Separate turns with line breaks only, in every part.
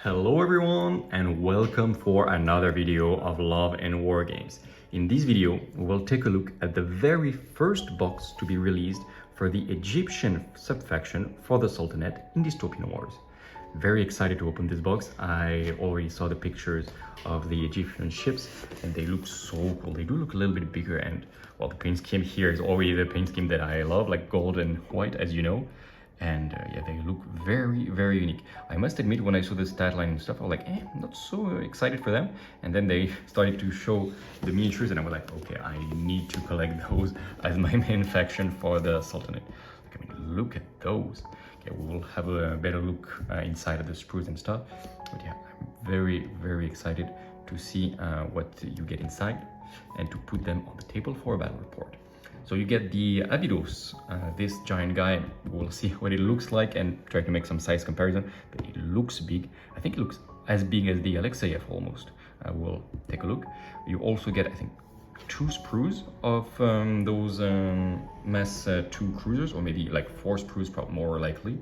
Hello everyone and welcome for another video of Love and Wargames. In this video, we'll take a look at the very first box to be released for the Egyptian subfaction for the Sultanate in Dystopian Wars. Very excited to open this box. I already saw the pictures of the Egyptian ships and they look so cool. They do look a little bit bigger, and well, the paint scheme here is already the paint scheme that I love, like gold and white, as you know. And yeah, they look very unique. I must admit, when I saw the stat line and stuff, I was like, I'm not so excited for them. And then they started to show the miniatures and I was like, okay, I need to collect those as my main faction for the Sultanate. Like, I mean, look at those. Okay, we will have a better look inside of the sprues and stuff. But yeah, I'm very excited to see what you get inside and to put them on the table for a battle report. So you get the Abydos, this giant guy. We'll see what it looks like and try to make some size comparison, but it looks big. I think it looks as big as the Alexeyev almost. We'll take a look. You also get, I think, 2 sprues of those mass 2 cruisers, or maybe like 4 sprues, probably more likely.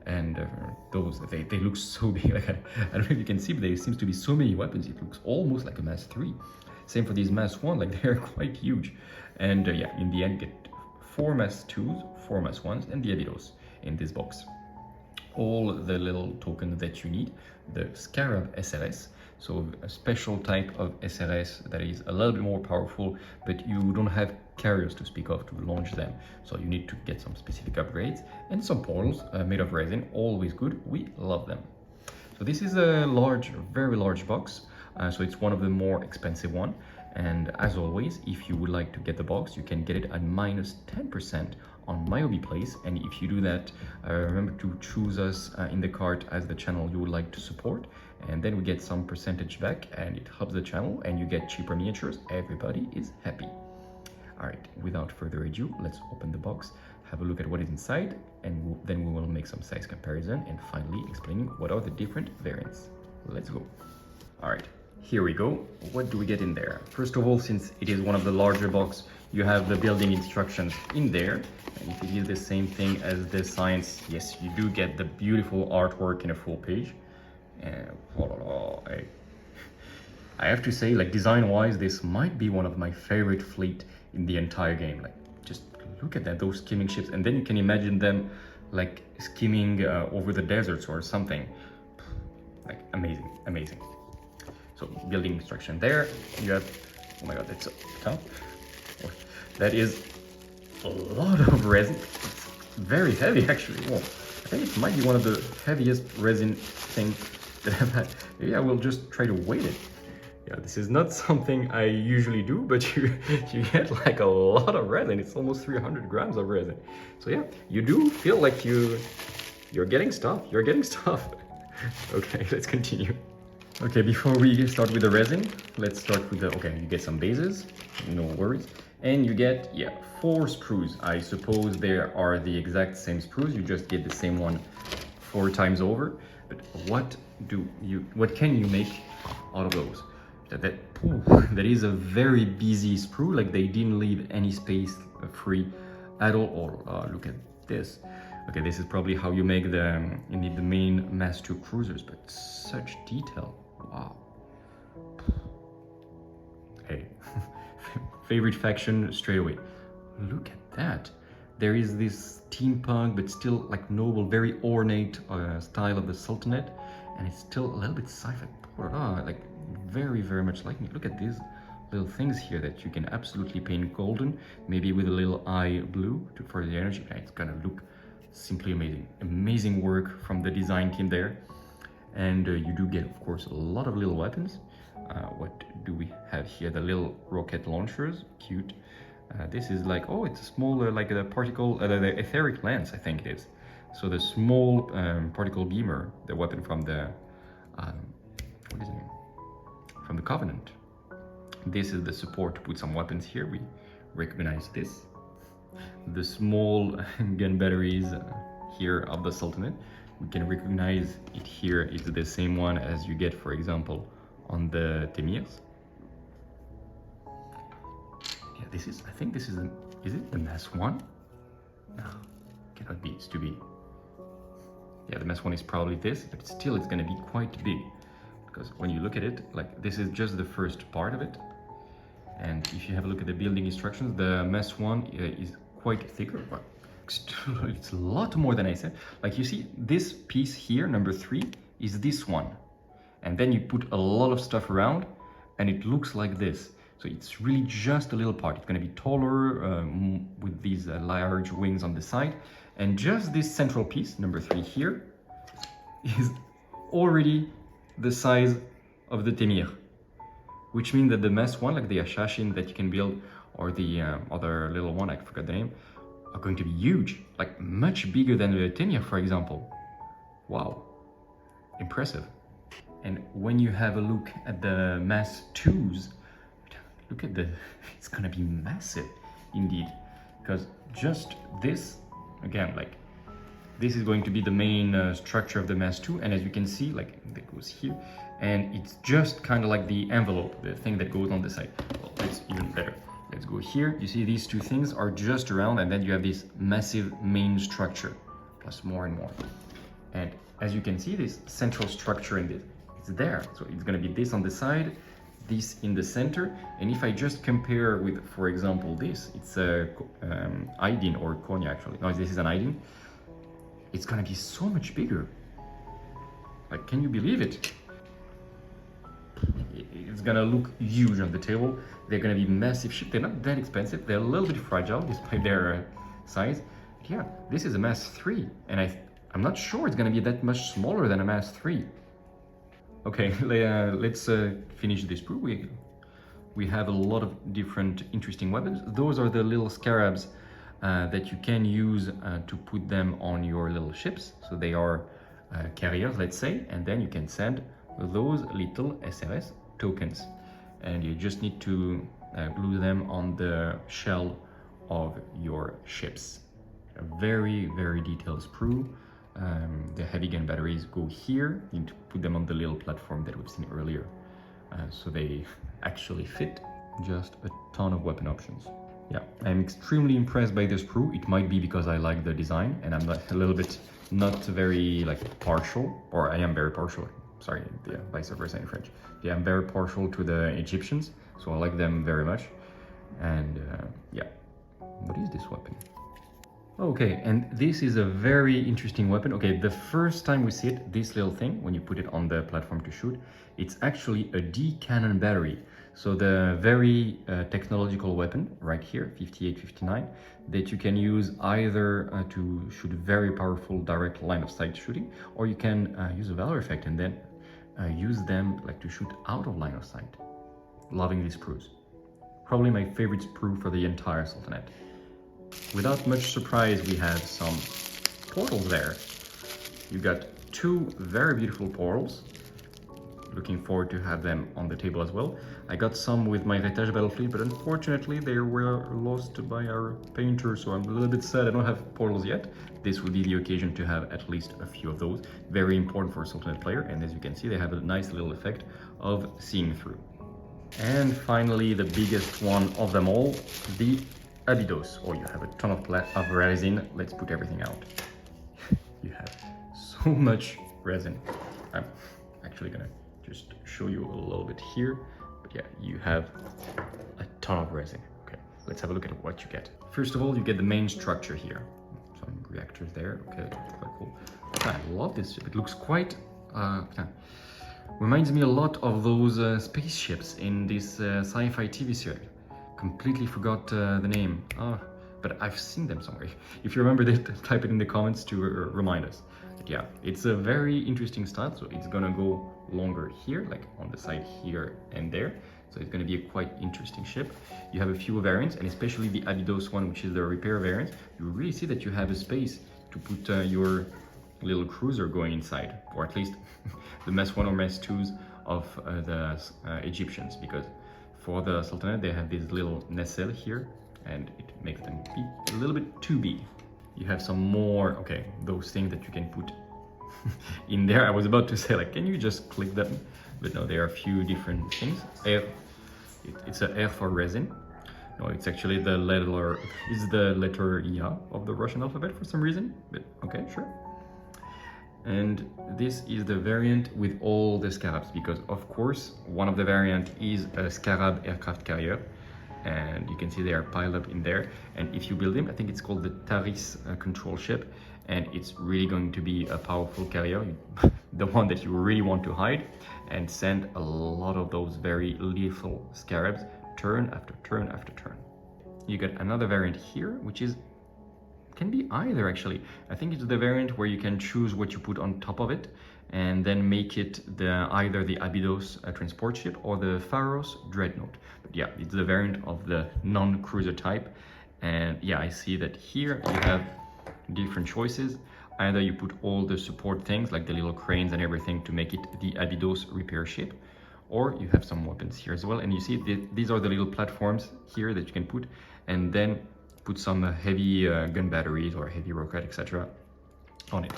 And those, they look so big. Like, I don't know if you can see, but there seems to be so many weapons. It looks almost like a mass 3. Same for these mass 1, like they're quite huge. And yeah, in the end, get 4 mass 2s, 4 mass 1s, and the Abydos in this box. All the little tokens that you need. The Scarab SRS, so a special type of SRS that is a little bit more powerful, but you don't have carriers to speak of to launch them. So you need to get some specific upgrades, and some portals made of resin, always good. We love them. So this is a large, very large box. So it's one of the more expensive one. And as always, if you would like to get the box, you can get it at minus 10% on MyObiPlace. And if you do that, remember to choose us in the cart as the channel you would like to support. And then we get some percentage back and it helps the channel and you get cheaper miniatures. Everybody is happy. All right, without further ado, let's open the box, have a look at what is inside, and then we will make some size comparison and finally explaining what are the different variants. Let's go. All right. Here we go. What do we get in there? First of all, since it is one of the larger box, you have the building instructions in there. And if it is the same thing as the science, yes, you do get the beautiful artwork in a full page. And I have to say, like, design-wise, this might be one of my favorite fleet in the entire game. Like, just look at that, those skimming ships, and then you can imagine them like skimming over the deserts or something. Like, amazing. So building instruction there, you have, oh my god, that's tough. That is a lot of resin. It's very heavy actually. Well, I think it might be one of the heaviest resin things that I've had. Maybe I will just try to weight it. Yeah, this is not something I usually do, but you get like a lot of resin. It's almost 300 grams of resin. So yeah, you do feel like you're getting stuff. You're getting stuff. Okay, let's continue. Okay, before we start with the resin, let's start with the, okay, you get some bases, no worries. And you get, yeah, 4 sprues. I suppose there are the exact same sprues, you just get the same one 4 times over. But what can you make out of those? That is a very busy sprue, like they didn't leave any space free at all. Or look at this. Okay, this is probably how you make you need the main mass 2 cruisers, but such detail. Wow. Hey, favorite faction straight away. Look at that. There is this steampunk, but still like noble, very ornate style of the Sultanate, and it's still a little bit sci-fi. Like very much like me. Look at these little things here that you can absolutely paint golden, maybe with a little eye blue for the energy. It's gonna look simply amazing. Amazing work from the design team there. And you do get, of course, a lot of little weapons. What do we have here? The little rocket launchers, cute. This is like, oh, it's a small, like a particle, the etheric lance, I think it is. So the small particle beamer, the weapon from the, what is it? From the Covenant. This is the support to put some weapons here. We recognize this. The small gun batteries here of the Sultanate. We can recognize it here. It's the same one as you get, for example, on the Temirs. Yeah, this is, I think this is it the mass 1? No, cannot be, it's too big. Yeah, the MES one is probably this, but still it's gonna be quite big. Because when you look at it, like this is just the first part of it. And if you have a look at the building instructions, the MES one is quite thicker, but it's a lot more than I said. Like you see, this piece here, number 3, is this one. And then you put a lot of stuff around and it looks like this. So it's really just a little part. It's going to be taller with these large wings on the side. And just this central piece, number 3 here, is already the size of the Temir. Which means that the MES one, like the Ashashin that you can build, or the other little one, I forgot the name, are going to be huge. Like much bigger than the Temir, for example. Wow. Impressive. And when you have a look at the MES 2s, look at the, it's gonna be massive indeed. Because just this, again, like this is going to be the main structure of the MES 2. And as you can see, like that goes here. And it's just kind of like the envelope, the thing that goes on the side. Well, that's even better. Let's go here. You see these two things are just around, and then you have this massive main structure, plus more and more. And as you can see, this central structure in this, it's there. So it's gonna be this on the side, this in the center. And if I just compare with, for example, this, it's a Aydin or Konya actually. No, this is an Aydin. It's gonna be so much bigger. Like, can you believe it? It's gonna look huge on the table. They're gonna be massive ships. They're not that expensive. They're a little bit fragile despite their size. But yeah, this is a MES 3, and I'm not sure it's gonna be that much smaller than a MES 3. Okay, let's finish this proof. We have a lot of different interesting weapons. Those are the little scarabs that you can use to put them on your little ships. So they are carriers, let's say, and then you can send those little SRS tokens, and you just need to glue them on the shell of your ships. A very, very detailed sprue. The heavy gun batteries go here. You need to put them on the little platform that we've seen earlier, so they actually fit. Just a ton of weapon options. Yeah, I'm extremely impressed by this sprue. It might be because I like the design and I'm not a little bit not very like partial, or I am very partial. Sorry, yeah, vice versa in French. Yeah, I'm very partial to the Egyptians, so I like them very much. And yeah, what is this weapon? Okay, and this is a very interesting weapon. Okay, the first time we see it, this little thing, when you put it on the platform to shoot, it's actually a D cannon battery. So the very technological weapon right here, 58-59, that you can use either to shoot very powerful direct line of sight shooting, or you can use a Valor effect and then use them like to shoot out of line of sight. Loving these sprues. Probably my favorite sprue for the entire Sultanate. Without much surprise, we have some portals there. You got 2 very beautiful portals. Looking forward to have them on the table as well. I got some with my Heritage Battlefleet, but unfortunately they were lost by our painter, so I'm a little bit sad I don't have portals yet. This will be the occasion to have at least a few of those. Very important for a Sultanate player, and as you can see, they have a nice little effect of seeing through. And finally, the biggest one of them all, the Abydos. Oh, you have a ton of resin. Let's put everything out. You have so much resin. I'm actually gonna just show you a little bit here. But yeah, you have a ton of resin. Okay, let's have a look at what you get. First of all, you get the main structure here. Some reactors there. Okay, quite cool. I love this. It looks quite reminds me a lot of those spaceships in this sci-fi TV series. Completely forgot the name. But I've seen them somewhere. If you remember this, type it in the comments to remind us. But yeah, it's a very interesting style. So it's gonna go longer here, like on the side here and there. So it's gonna be a quite interesting ship. You have a few variants, and especially the Abydos one, which is the repair variant. You really see that you have a space to put your little cruiser going inside, or at least the MES 1 or MES 2s of the Egyptians, because for the Sultanate they have this little nacelle here, and it makes them be a little bit too big. You have some more, okay, those things that you can put in there. I was about to say, like, can you just click them? But no, there are a few different things. It's a R for resin. No, it's actually the letter, is the letter Ya of the Russian alphabet for some reason, but okay, sure. And this is the variant with all the scarabs, because of course one of the variant is a scarab aircraft carrier, and you can see they are piled up in there. And if you build him, I think it's called the THICC control ship, and it's really going to be a powerful carrier, the one that you really want to hide and send a lot of those very lethal scarabs turn after turn after turn. You get another variant here, which can be either actually. I think it's the variant where you can choose what you put on top of it and then make it either the Abydos transport ship or the Pharos dreadnought. But yeah, it's the variant of the non-cruiser type. And yeah, I see that here you have different choices. Either you put all the support things like the little cranes and everything to make it the Abydos repair ship, or you have some weapons here as well. And you see these are the little platforms here that you can put, and then put some heavy gun batteries or heavy rocket, etc. on it.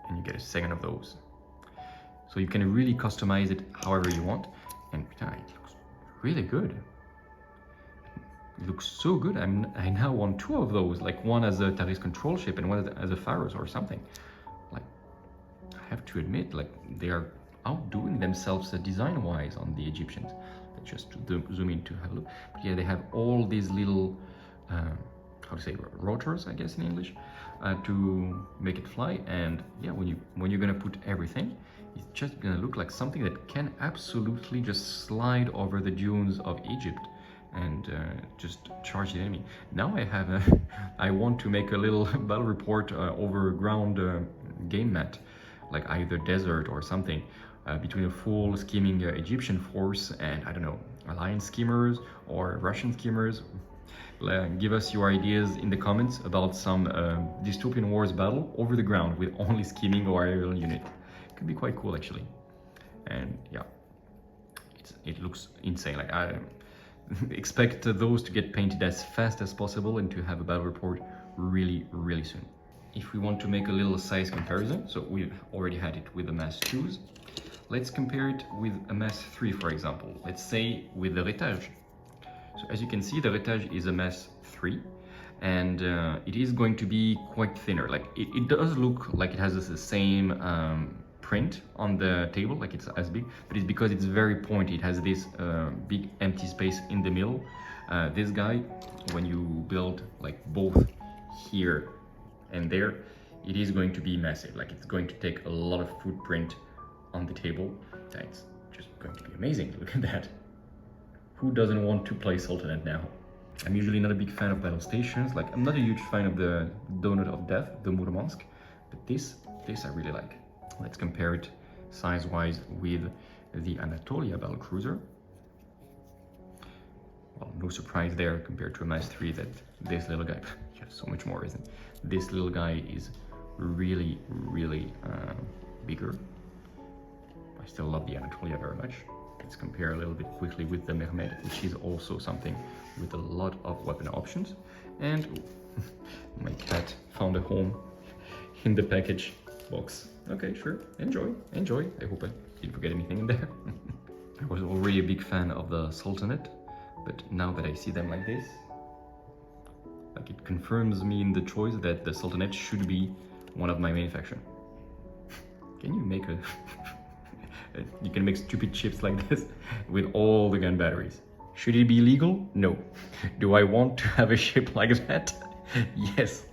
And you get a second of those. So you can really customize it however you want. And it looks really good. It looks so good. I now want two of those, like one as a THICC control ship and one as a Pharos or something. Like, I have to admit, like, they are outdoing themselves design-wise on the Egyptians. Let's just zoom in to have a look. But yeah, they have all these little how to say, rotors, I guess in English, to make it fly. And yeah, when you're gonna put everything, it's just gonna look like something that can absolutely just slide over the dunes of Egypt and just charge the enemy. Now I want to make a little battle report over ground game mat, like either desert or something, between a full skimming Egyptian force and, I don't know, Alliance skimmers or Russian skimmers. Give us your ideas in the comments about some Dystopian Wars battle over the ground with only skimming or aerial unit. Could be quite cool actually. And yeah, it looks insane. Like, I expect those to get painted as fast as possible and to have a battle report really soon. If we want to make a little size comparison, so we've already had it with the Mass 2s, let's compare it with a Mass 3, for example. Let's say with the Retage. So as you can see, the Retage is a Mass 3, and it is going to be quite thinner. Like, it does look like it has the same print on the table, like it's as big, but it's because it's very pointy. It has this big empty space in the middle. This guy, when you build like both here and there, it is going to be massive. Like, it's going to take a lot of footprint on the table. That's just going to be amazing. Look at that. Who doesn't want to play Sultanate now? I'm usually not a big fan of battle stations. Like, I'm not a huge fan of the Donut of Death, the Murmansk, but this I really like. Let's compare it size-wise with the Anatolia battle cruiser. Well, no surprise there compared to a Mass 3 that this little guy, yeah, so much more, isn't it? This little guy is really bigger. I still love the Anatolia very much. Let's compare a little bit quickly with the Mehmed, which is also something with a lot of weapon options. And my cat found a home in the package box. Okay, sure, enjoy. I hope I didn't forget anything in there. I was already a big fan of the Sultanate, but now that I see them like this, like, it confirms me in the choice that the Sultanate should be one of my main faction. Can you make a... You can make stupid ships like this with all the gun batteries. Should it be legal? No. Do I want to have a ship like that? Yes.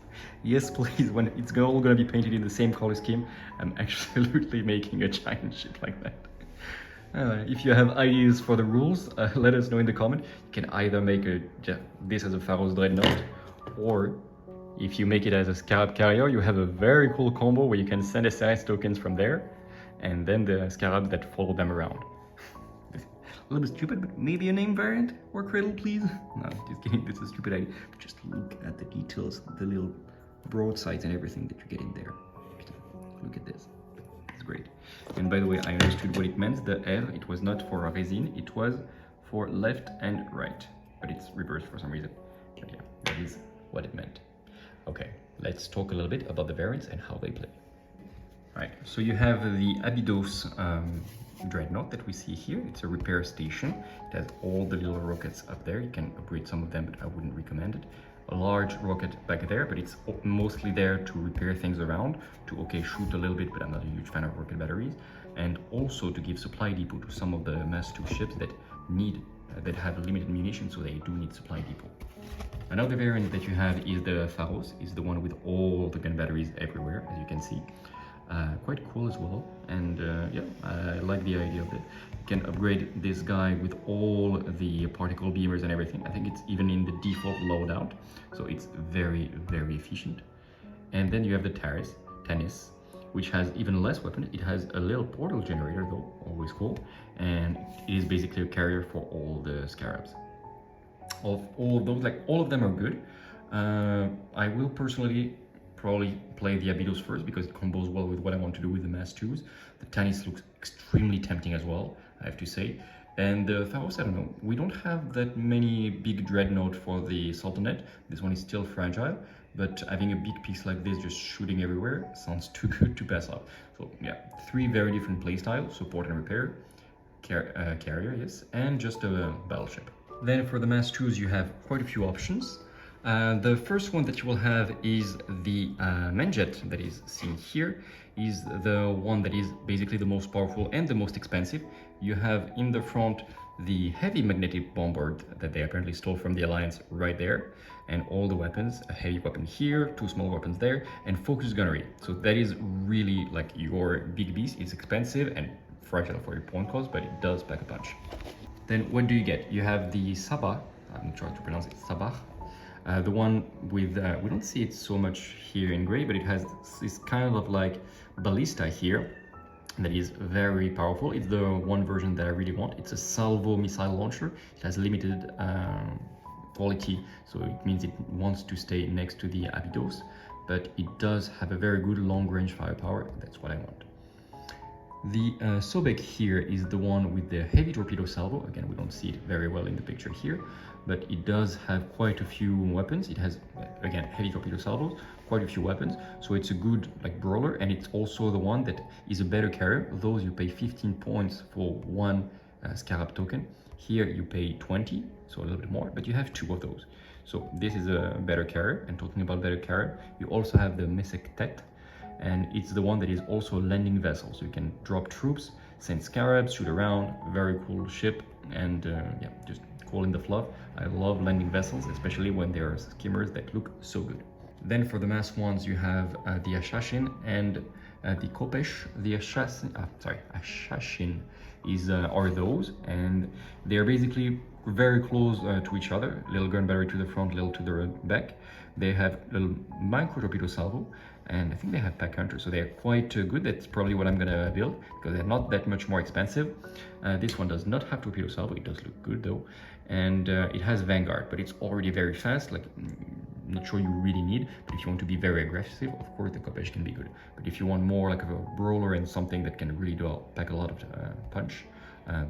Yes, please. When it's all going to be painted in the same color scheme, I'm absolutely making a giant ship like that. If you have ideas for the rules, let us know in the comment. You can either make this as a Pharos Dreadnought, or if you make it as a Scarab Carrier, you have a very cool combo where you can send SRS tokens from there, and then the Scarab that follow them around. A little bit stupid, but maybe a name variant or cradle, please. No, just kidding. This is a stupid idea. But just look at the details, the little broadsides and everything that you get in there. Look at this. It's great. And by the way, I understood what it meant. The R, it was not for resin, it was for left and right. But it's reversed for some reason. But yeah, that is what it meant. Okay, let's talk a little bit about the variants and how they play. Right, so you have the Abydos dreadnought that we see here. It's a repair station. It has all the little rockets up there. You can upgrade some of them, but I wouldn't recommend it. a large rocket back there, but it's mostly there to repair things around, to okay, shoot a little bit, but I'm not a huge fan of rocket batteries, and also to give supply depot to some of the Mass 2 ships that need that have limited munitions, so they do need supply depot. Another variant that you have is the Pharos, is the one with all the gun batteries everywhere, as you can see. Quite cool as well, and yeah, I like the idea of it. You can upgrade this guy with all the particle beamers and everything. I think it's even in the default loadout, so it's very, very efficient. And then you have the Tanis, which has even less weapons. It has a little portal generator though, always cool, and it is basically a carrier for all the scarabs. All of those, like all of them are good. I will personally probably play the Abydos first because it combos well with what I want to do with the Mass 2s. The Tanis looks extremely tempting as well, I have to say. And the Pharos, I don't know, we don't have that many big dreadnought for the Sultanate. This one is still fragile, but having a big piece like this just shooting everywhere sounds too good to pass up. So yeah, 3 very different playstyles: support and repair, carrier, yes, and just a battleship. Then for the Mass 2s you have quite a few options. The first one that you will have is the Menjet that is seen here, is the one that is basically the most powerful and the most expensive. You have in the front the heavy magnetic bombard that they apparently stole from the Alliance right there, and all the weapons, a heavy weapon here, 2 small weapons there, and focus gunnery. So that is really like your big beast. It's expensive and fragile for your point cost, but it does pack a punch. Then what do you get? You have the Sabah, I'm not sure how to pronounce it, Sabah. The one with, we don't see it so much here in gray, but it has this kind of like ballista here that is very powerful. It's the one version that I really want. It's a salvo missile launcher. It has limited quality, so it means it wants to stay next to the Abydos, but it does have a very good long-range firepower. That's what I want. The Sobek here is the one with the heavy torpedo salvo. Again, we don't see it very well in the picture here, but it does have quite a few weapons. It has, again, heavy torpedo salvos, quite a few weapons, so it's a good like brawler, and it's also the one that is a better carrier. Those you pay 15 points for 1 scarab token. Here you pay 20, so a little bit more, but you have 2 of those. So this is a better carrier. And talking about better carrier, you also have the Mesektet, and it's the one that is also a landing vessel, so you can drop troops, send scarabs, shoot around. Very cool ship, and yeah, just cool in the fluff. I love landing vessels, especially when there are skimmers that look so good. Then for the Mass ones you have the Ashashin and the Kopesh. The Ashashin is are those, and they're basically very close to each other. Little gun battery to the front, little to the back. They have little micro torpedo salvo, and I think they have pack hunter, so they're quite good. That's probably what I'm gonna build because they're not that much more expensive. This one does not have torpedo salvo. It does look good though, and it has Vanguard, but it's already very fast. Like, not sure you really need, but if you want to be very aggressive, of course the Kopesh can be good. But if you want more like of a brawler and something that can really pack a lot of punch,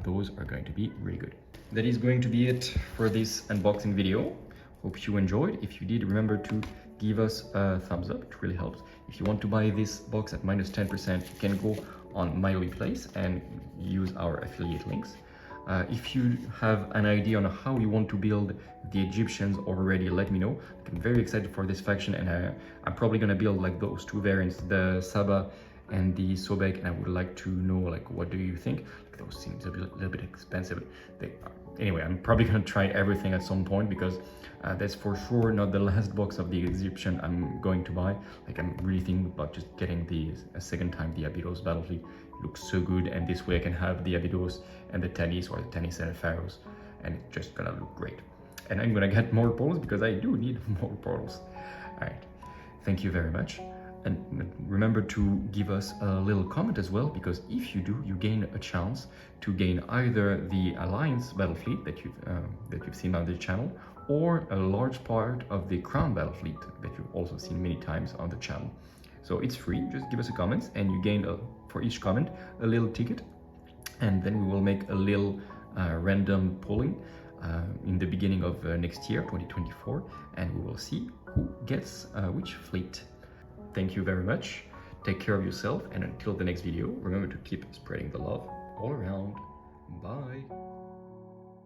those are going to be really good. That is going to be it for this unboxing video. Hope you enjoyed. If you did, remember to give us a thumbs up. It really helps. If you want to buy this box at -10%, you can go on My Place and use our affiliate links. If you have an idea on how you want to build the Egyptians already, let me know. I'm very excited for this faction, and I'm probably gonna build like those 2 variants, the Saba and the Sobek, and I would like to know like what do you think. Like, those seems a little bit expensive. Anyway, I'm probably gonna try everything at some point, because that's for sure not the last box of the Egyptian I'm going to buy. Like, I'm really thinking about just getting a second time the Abydos Battlefleet. It looks so good, and this way I can have the Abydos and the Tanis, or the Tanis and the Pharos, and it's just gonna look great. And I'm gonna get more portals because I do need more portals. All right, thank you very much. And remember to give us a little comment as well, because if you do, you gain a chance to gain either the Alliance Battlefleet that you've seen on the channel, or a large part of the Crown Battlefleet that you've also seen many times on the channel. So it's free. Just give us a comment, and you gain for each comment a little ticket, and then we will make a little random polling in the beginning of next year, 2024, and we will see who gets which fleet. Thank you very much. Take care of yourself, and until the next video, remember to keep spreading the love all around. Bye.